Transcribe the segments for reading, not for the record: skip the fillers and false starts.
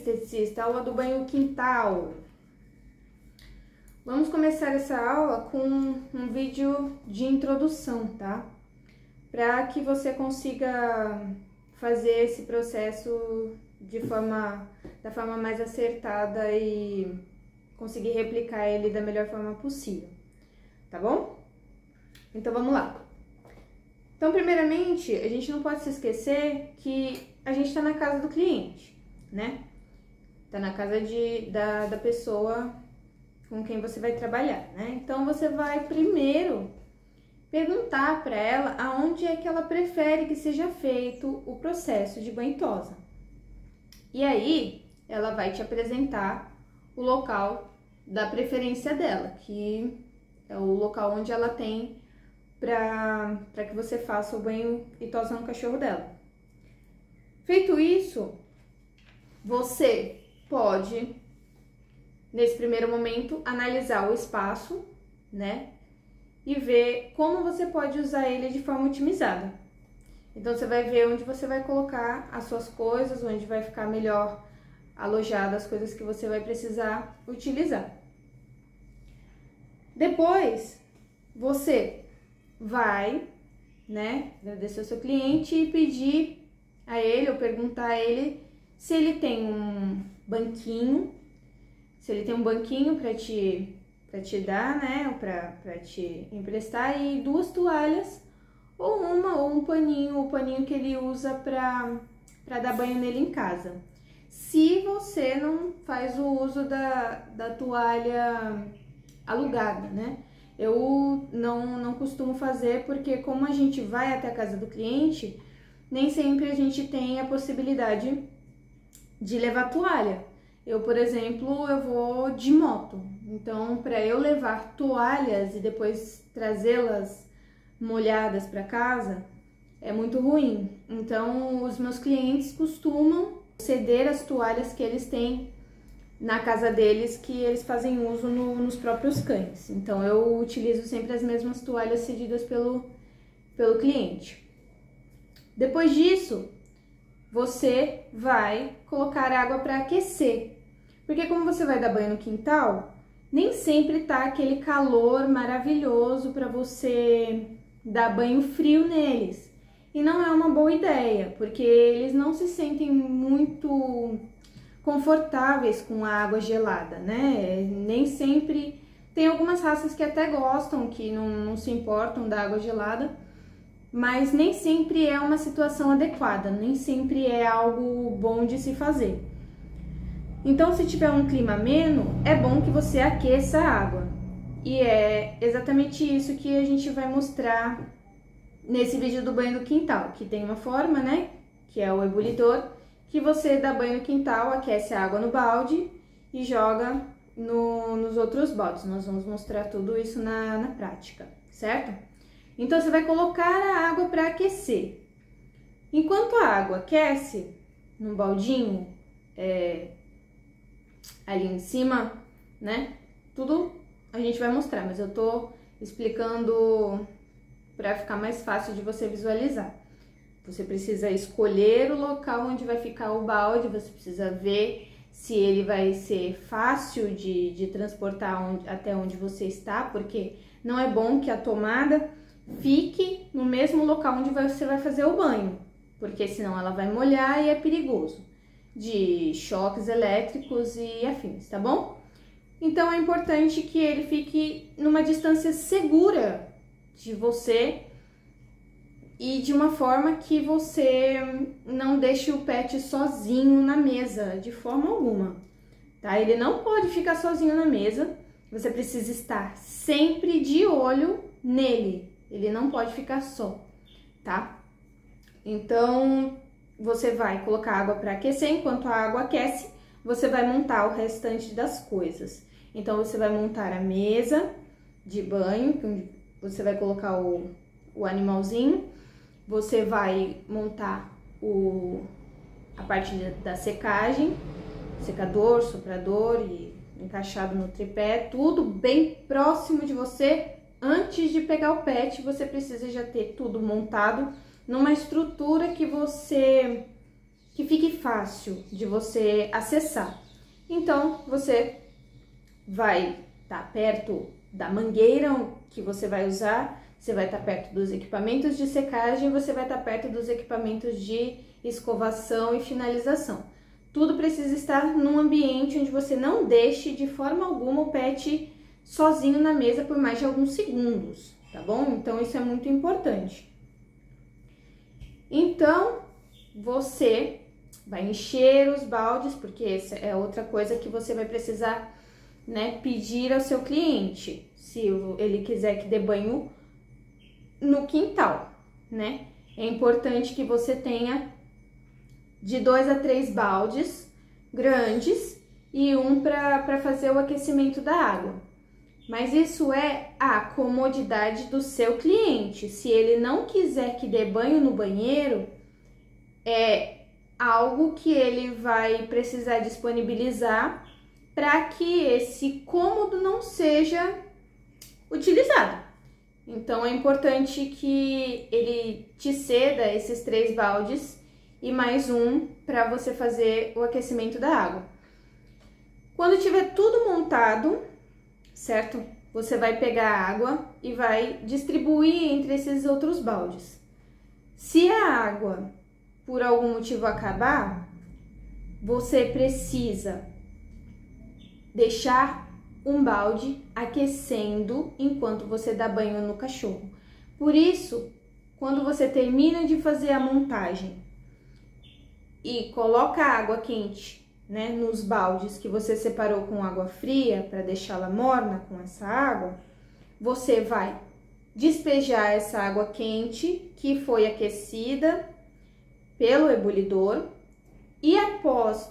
esteticista, aula do banho quintal. Vamos começar essa aula com um vídeo de introdução, tá? Para que você consiga fazer esse processo da forma mais acertada e conseguir replicar ele da melhor forma possível, tá bom? Então vamos lá. Então, primeiramente, a gente não pode se esquecer que a gente está na casa do cliente, né? Tá na casa da pessoa com quem você vai trabalhar, né? Então, você vai primeiro perguntar para ela aonde é que ela prefere que seja feito o processo de banho e tosa. E aí, ela vai te apresentar o local da preferência dela, que é o local onde ela tem para que você faça o banho e tosa no cachorro dela. Feito isso, você pode, nesse primeiro momento, analisar o espaço, né? E ver como você pode usar ele de forma otimizada. Então, você vai ver onde você vai colocar as suas coisas, onde vai ficar melhor alojado as coisas que você vai precisar utilizar. Depois, você vai, né, agradecer ao seu cliente e pedir a ele ou perguntar a ele se ele tem um banquinho, para te dar, né, para te emprestar, e 2 toalhas ou um paninho, o paninho que ele usa para dar banho nele em casa. Se você não faz o uso da toalha alugada, né? Eu não costumo fazer porque, como a gente vai até a casa do cliente, nem sempre a gente tem a possibilidade de levar toalha. Eu, por exemplo, eu vou de moto, então para eu levar toalhas e depois trazê-las molhadas para casa é muito ruim. Então, os meus clientes costumam ceder as toalhas que eles têm na casa deles, que eles fazem uso nos próprios cães. Então, eu utilizo sempre as mesmas toalhas cedidas pelo cliente. Depois disso, você vai colocar água para aquecer. Porque como você vai dar banho no quintal, nem sempre tá aquele calor maravilhoso para você dar banho frio neles. E não é uma boa ideia, porque eles não se sentem muito confortáveis com a água gelada, né? Nem sempre... Tem algumas raças que até gostam, que não se importam da água gelada, mas nem sempre é uma situação adequada, nem sempre é algo bom de se fazer. Então, se tiver um clima ameno, é bom que você aqueça a água. E é exatamente isso que a gente vai mostrar nesse vídeo do banho do quintal, que tem uma forma, né, que é o ebulidor, que você dá banho no quintal, aquece a água no balde e joga nos outros baldes. Nós vamos mostrar tudo isso na prática, certo? Então, você vai colocar a água para aquecer. Enquanto a água aquece, no baldinho, ali em cima, né, tudo a gente vai mostrar, mas eu tô explicando para ficar mais fácil de você visualizar. Você precisa escolher o local onde vai ficar o balde, você precisa ver se ele vai ser fácil de transportar até onde você está, porque não é bom que a tomada fique no mesmo local onde você vai fazer o banho, porque senão ela vai molhar e é perigoso de choques elétricos e afins, tá bom? Então, é importante que ele fique numa distância segura de você e de uma forma que você não deixe o pet sozinho na mesa, de forma alguma, tá? Ele não pode ficar sozinho na mesa, você precisa estar sempre de olho nele, ele não pode ficar só, tá? Então, você vai colocar água para aquecer, enquanto a água aquece, você vai montar o restante das coisas. Então, você vai montar a mesa de banho, onde você vai colocar o animalzinho, você vai montar a parte da secagem, secador, soprador e encaixado no tripé, tudo bem próximo de você. Antes de pegar o pet, você precisa já ter tudo montado numa estrutura que que fique fácil de você acessar. Então, você vai estar perto da mangueira que você vai usar, você vai estar perto dos equipamentos de secagem, você vai estar perto dos equipamentos de escovação e finalização. Tudo precisa estar num ambiente onde você não deixe de forma alguma o pet sozinho na mesa por mais de alguns segundos, tá bom? Então, isso é muito importante. Então, você vai encher os baldes, porque essa é outra coisa que você vai precisar, né, pedir ao seu cliente, se ele quiser que dê banho no quintal, né? É importante que você tenha de 2 a 3 baldes grandes e um para fazer o aquecimento da água. Mas isso é a comodidade do seu cliente. Se ele não quiser que dê banho no banheiro, é algo que ele vai precisar disponibilizar para que esse cômodo não seja utilizado. Então, é importante que ele te ceda esses 3 baldes e mais um para você fazer o aquecimento da água. Quando tiver tudo montado, certo? Você vai pegar a água e vai distribuir entre esses outros baldes. Se a água, por algum motivo, acabar, você precisa deixar um balde aquecendo enquanto você dá banho no cachorro. Por isso, quando você termina de fazer a montagem e coloca a água quente, né, nos baldes que você separou com água fria para deixá-la morna com essa água, você vai despejar essa água quente que foi aquecida pelo ebulidor e após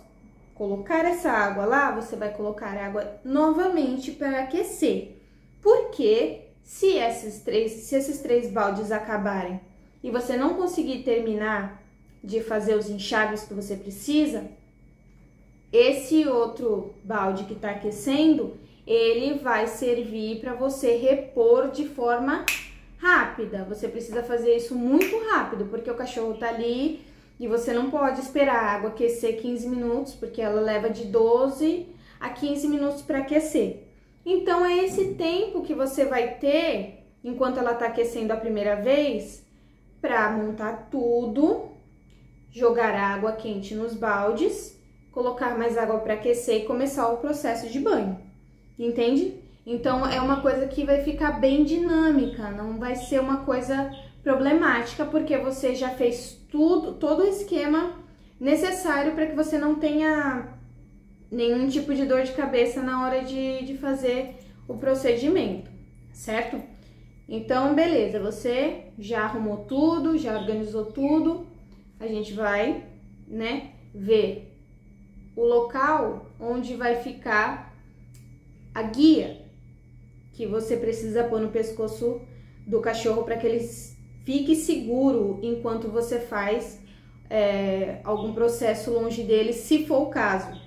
colocar essa água lá, você vai colocar água novamente para aquecer. Porque se esses três baldes acabarem e você não conseguir terminar de fazer os enxágues que você precisa, esse outro balde que está aquecendo, ele vai servir para você repor de forma rápida. Você precisa fazer isso muito rápido, porque o cachorro tá ali e você não pode esperar a água aquecer 15 minutos, porque ela leva de 12 a 15 minutos para aquecer. Então, é esse tempo que você vai ter, enquanto ela tá aquecendo a primeira vez, para montar tudo, jogar água quente nos baldes, colocar mais água para aquecer e começar o processo de banho, entende? Então, é uma coisa que vai ficar bem dinâmica, não vai ser uma coisa problemática, porque você já fez todo o esquema necessário para que você não tenha nenhum tipo de dor de cabeça na hora de fazer o procedimento, certo? Então, beleza, você já arrumou tudo, já organizou tudo, a gente vai, né, ver o local onde vai ficar a guia que você precisa pôr no pescoço do cachorro para que ele fique seguro enquanto você faz algum processo longe dele, se for o caso,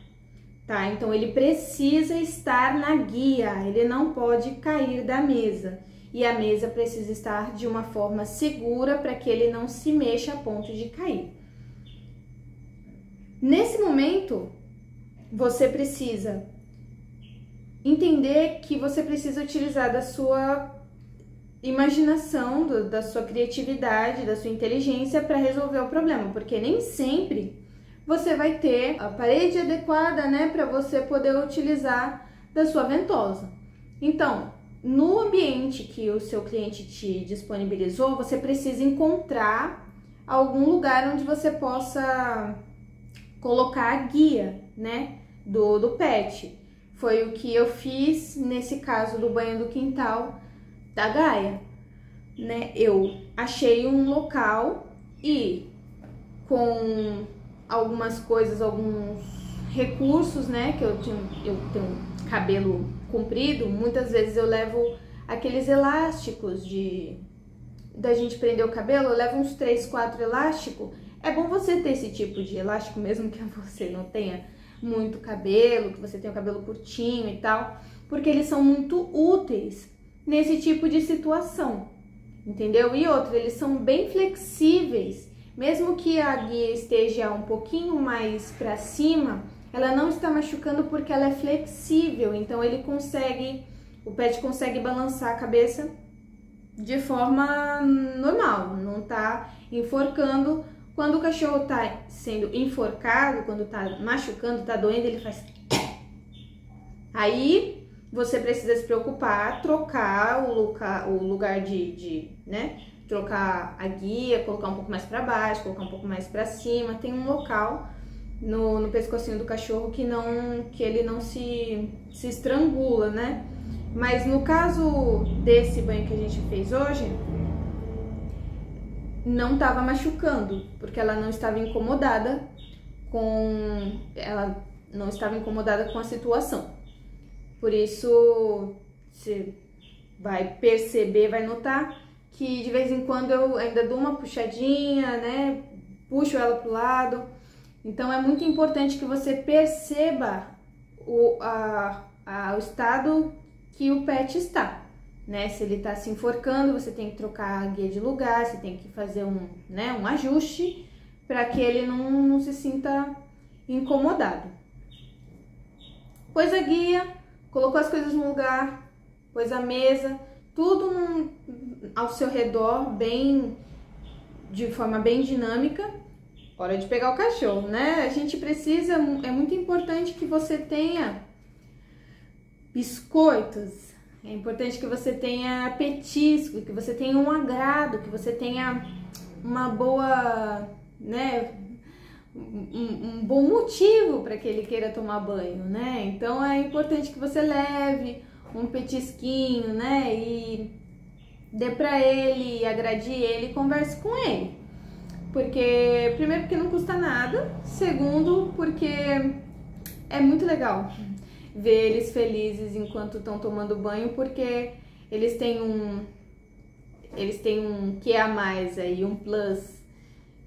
tá? Então, ele precisa estar na guia, ele não pode cair da mesa. E a mesa precisa estar de uma forma segura para que ele não se mexa a ponto de cair. Nesse momento, você precisa entender que você precisa utilizar da sua imaginação, da sua criatividade, da sua inteligência para resolver o problema, porque nem sempre você vai ter a parede adequada, né, para você poder utilizar da sua ventosa. Então, no ambiente que o seu cliente te disponibilizou, você precisa encontrar algum lugar onde você possa colocar a guia, né, do pet. Foi o que eu fiz nesse caso do banho do quintal da Gaia, né? Eu achei um local e com algumas coisas, alguns recursos, né, que eu tenho cabelo comprido, muitas vezes eu levo aqueles elásticos da gente prender o cabelo, eu levo uns 3, 4 elásticos. É bom você ter esse tipo de elástico, mesmo que você não tenha muito cabelo, que você tenha o cabelo curtinho e tal, porque eles são muito úteis nesse tipo de situação, entendeu? E outra, eles são bem flexíveis, Mesmo que a guia esteja um pouquinho mais para cima, ela não está machucando porque ela é flexível, então o pet consegue balançar a cabeça de forma normal, não tá enforcando. Quando o cachorro tá sendo enforcado, quando tá machucando, tá doendo, ele faz... Aí você precisa se preocupar, trocar o lugar né? Trocar a guia, colocar um pouco mais para baixo, colocar um pouco mais para cima. Tem um local no pescocinho do cachorro que ele não se estrangula, né? Mas no caso desse banho que a gente fez hoje, não estava machucando, porque ela não estava incomodada com a situação. Por isso, você vai perceber, vai notar que de vez em quando eu ainda dou uma puxadinha, né? Puxo ela pro lado. Então é muito importante que você perceba o estado que o pet está, né? Se ele está se enforcando, você tem que trocar a guia de lugar, você tem que fazer um ajuste para que ele não se sinta incomodado. Pôs a guia, colocou as coisas no lugar, pôs a mesa, tudo ao seu redor, de forma bem dinâmica. Hora de pegar o cachorro, né? A gente precisa, é muito importante que você tenha biscoitos, é importante que você tenha petisco, que você tenha um agrado, que você tenha uma boa, né? Um bom motivo para que ele queira tomar banho, né? Então é importante que você leve um petisquinho, né? E dê para ele, agrade ele e converse com ele. Porque, primeiro, porque não custa nada. Segundo, porque é muito legal ver eles felizes enquanto estão tomando banho, porque eles têm um que a mais aí, um plus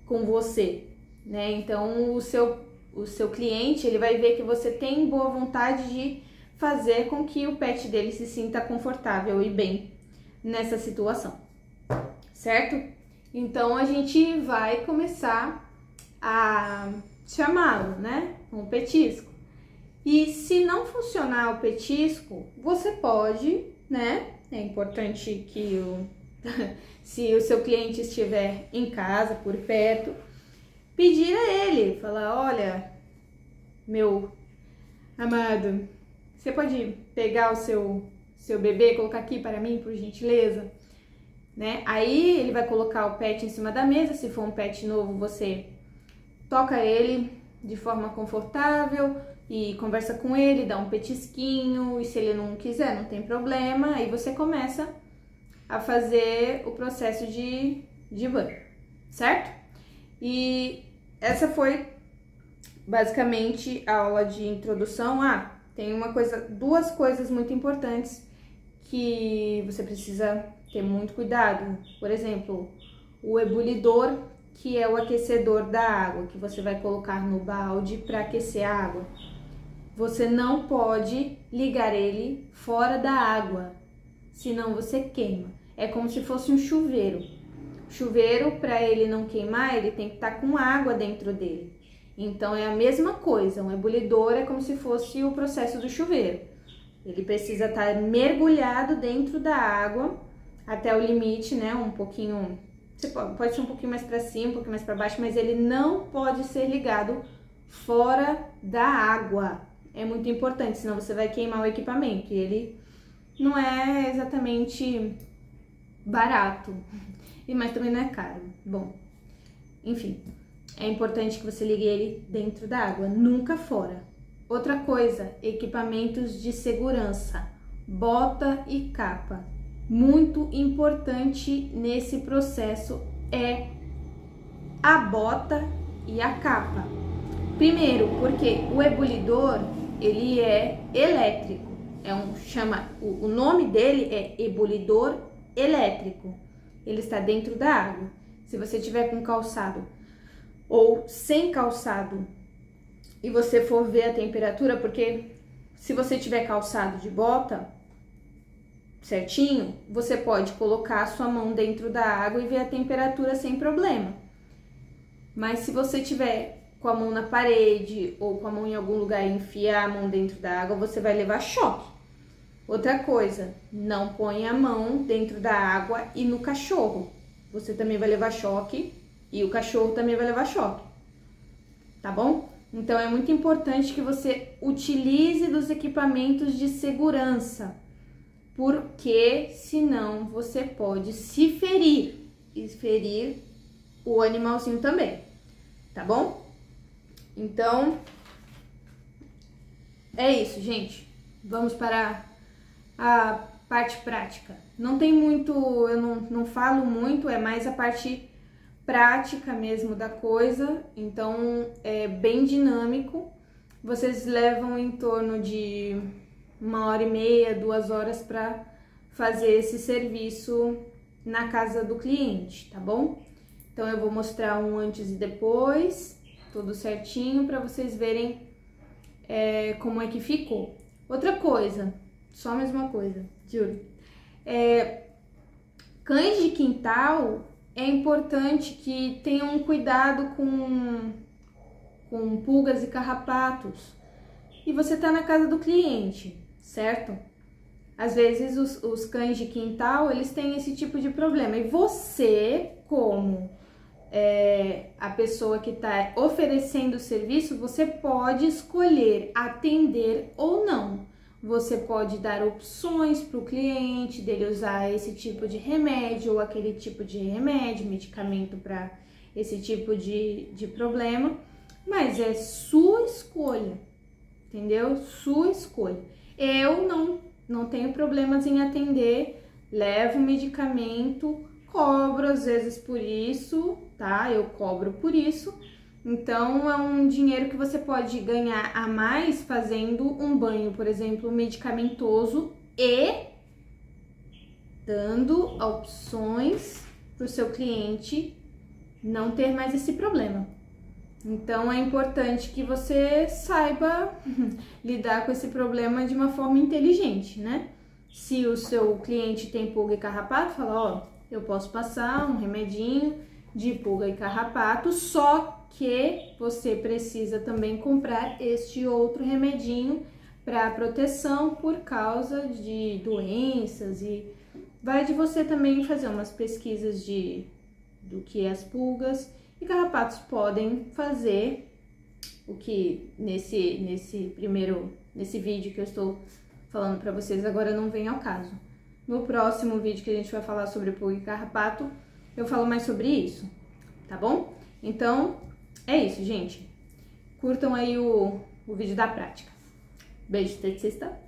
com você, né? Então, o seu cliente, ele vai ver que você tem boa vontade de fazer com que o pet dele se sinta confortável e bem nessa situação, certo? Então, a gente vai começar a chamá-lo, né, com o petisco. E se não funcionar o petisco, você pode, né, é importante que se o seu cliente estiver em casa, por perto, pedir a ele, falar, olha, meu amado, você pode pegar o seu bebê e colocar aqui para mim, por gentileza? Né? Aí ele vai colocar o pet em cima da mesa. Se for um pet novo, você toca ele de forma confortável e conversa com ele, dá um petisquinho, e se ele não quiser, não tem problema, aí você começa a fazer o processo de banho, certo? E essa foi basicamente a aula de introdução. Tem duas coisas muito importantes que você precisa ter muito cuidado. Por exemplo, o ebulidor, que é o aquecedor da água, que você vai colocar no balde para aquecer a água. Você não pode ligar ele fora da água, senão você queima. É como se fosse um chuveiro. Chuveiro, para ele não queimar, ele tem que estar com água dentro dele. Então é a mesma coisa, um ebulidor é como se fosse o processo do chuveiro. Ele precisa estar mergulhado dentro da água até o limite, né? Um pouquinho, você pode ser um pouquinho mais para cima, um pouquinho mais para baixo, mas ele não pode ser ligado fora da água. É muito importante, senão você vai queimar o equipamento. E ele não é exatamente barato, mas também não é caro. Bom, enfim, é importante que você ligue ele dentro da água, nunca fora. Outra coisa, equipamentos de segurança, bota e capa. Muito importante nesse processo é a bota e a capa. Primeiro, porque o ebulidor, ele é elétrico. O nome dele é ebulidor elétrico. Ele está dentro da água. Se você tiver com calçado ou sem calçado e você for ver a temperatura, porque se você tiver calçado de bota certinho, você pode colocar a sua mão dentro da água e ver a temperatura sem problema. Mas se você tiver com a mão na parede ou com a mão em algum lugar e enfiar a mão dentro da água, você vai levar choque. Outra coisa, não põe a mão dentro da água e no cachorro. Você também vai levar choque e o cachorro também vai levar choque. Tá bom? Então é muito importante que você utilize dos equipamentos de segurança, porque senão você pode se ferir e ferir o animalzinho também, tá bom? Então é isso, gente. Vamos para a parte prática. Não tem muito, eu não falo muito, é mais a parte prática mesmo da coisa, então é bem dinâmico. Vocês levam em torno de 1h30, 2 horas para fazer esse serviço na casa do cliente, tá bom? Então eu vou mostrar um antes e depois, tudo certinho, para vocês verem como é que ficou. Outra coisa, só mais uma coisa, juro. Cães de quintal, é importante que tenham cuidado com pulgas e carrapatos. E você tá na casa do cliente, certo? Às vezes os cães de quintal, eles têm esse tipo de problema. E você, como a pessoa que está oferecendo o serviço, você pode escolher atender ou não. Você pode dar opções para o cliente dele usar esse tipo de remédio ou aquele tipo de remédio, medicamento para esse tipo de problema, mas é sua escolha, entendeu? Sua escolha. Eu não tenho problemas em atender, levo medicamento, cobro às vezes por isso, tá? Eu cobro por isso. Então, é um dinheiro que você pode ganhar a mais fazendo um banho, por exemplo, medicamentoso e dando opções para o seu cliente não ter mais esse problema. Então, é importante que você saiba lidar com esse problema de uma forma inteligente, né? Se o seu cliente tem pulga e carrapato, fala, ó, eu posso passar um remedinho de pulga e carrapato, só que você precisa também comprar este outro remedinho para proteção por causa de doenças, e vai de você também fazer umas pesquisas do que as pulgas e carrapatos podem fazer, o que nesse vídeo que eu estou falando para vocês agora não vem ao caso. No próximo vídeo que a gente vai falar sobre pulga e carrapato, eu falo mais sobre isso, tá bom? Então, é isso, gente. Curtam aí o vídeo da prática. Beijo, até sexta.